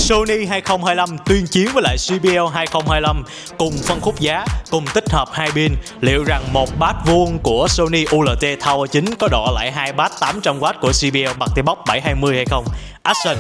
Sony 2025 tuyên chiến với lại JBL 2025 cùng phân khúc giá, cùng tích hợp hai pin. Liệu rằng một bát vuông của Sony ULT Tower 9 có đọ lại hai bát 800W của JBL PartyBox 720 hay không? Action!